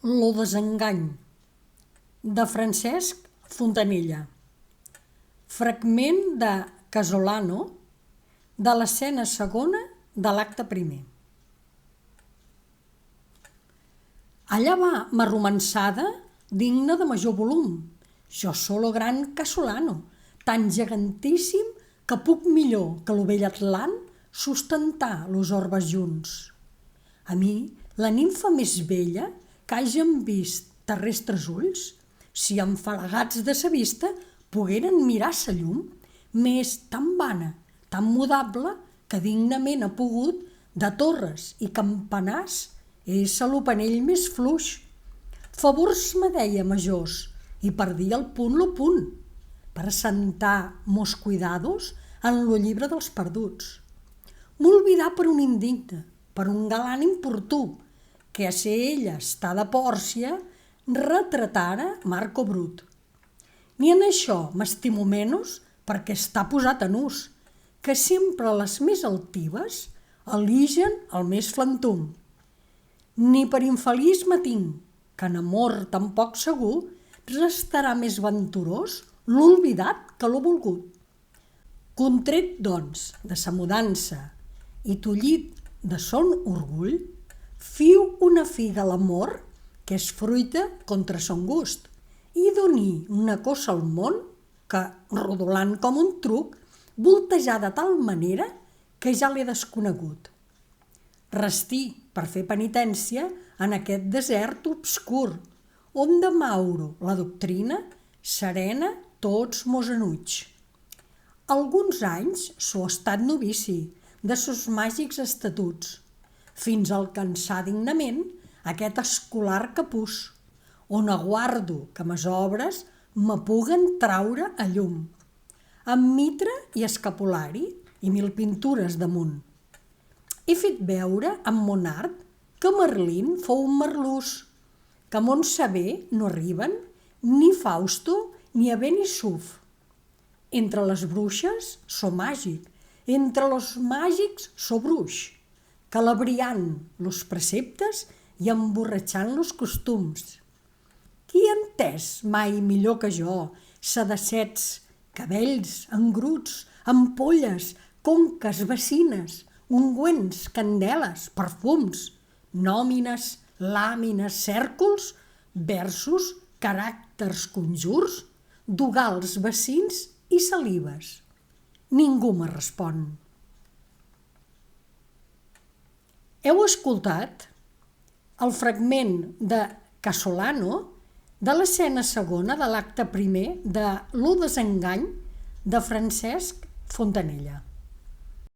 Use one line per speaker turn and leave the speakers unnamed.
Lo desengany, de Francesc Fontanella. Fragment de Casolano, de l'escena segona de l'acte primer. Allà va ma romançada, digna de major volum. Jo solo gran Casolano, tan gegantíssim que puc millor que l'ovell atlant sustentar los orbes junts. A mi, la nimfa més bella que hagin vist terrestres ulls, si enfalagats de sa vista pogueren mirar sa llum, m'és tan vana, tan mudable, que dignament ha pogut de torres i campanars ésser lo panell més fluix. Favors me deia majors i perdia el punt, per assentar mos cuidados en lo llibre dels perduts. M'olvidar per un indigne, per un galant importú, que a ser ella està de Pòrcia, retratara Marco Brut. Ni en això m'estimo menys perquè està posat en ús, que sempre les més altives eligen el més flantum. Ni per infeliç me tinc, que en amor tan poc segur restarà més venturós l'olvidat que l'ho volgut. Contret, doncs, de sa mudança i tollit de son orgull, fiu una figa a l'amor que és fruita contra son gust i doni una cosa al món que, rodolant com un truc, voltejar de tal manera que ja l'he desconegut. Restí per fer penitència en aquest desert obscur, on de Mauro la doctrina serena tots mos enuig. Alguns anys s'ho ha estat novici de sos màgics estatuts, fins a alcançar dignament aquest escolar capús, on aguardo que mes obres me puguen traure a llum, amb mitra i escapulari i 1000 pintures damunt. He fet veure amb mon art que Merlín fou un merlús, que a mon saber no arriben ni Fausto ni Abenisuf. Entre les bruixes so màgic, entre los màgics so bruix, calabriant los preceptes i emborratxant los costums. Qui ha entès mai millor que jo sa de sets, cabells, engruts, ampolles, conques, bacines, ungüents, candeles, perfums, nòmines, làmines, cèrcols, versos, caràcters, conjurs, dugals, bacins i salives? Ningú me respon. Heu escoltat el fragment de Casolano de l'escena segona de l'acte primer de Lo desengany de Francesc Fontanella.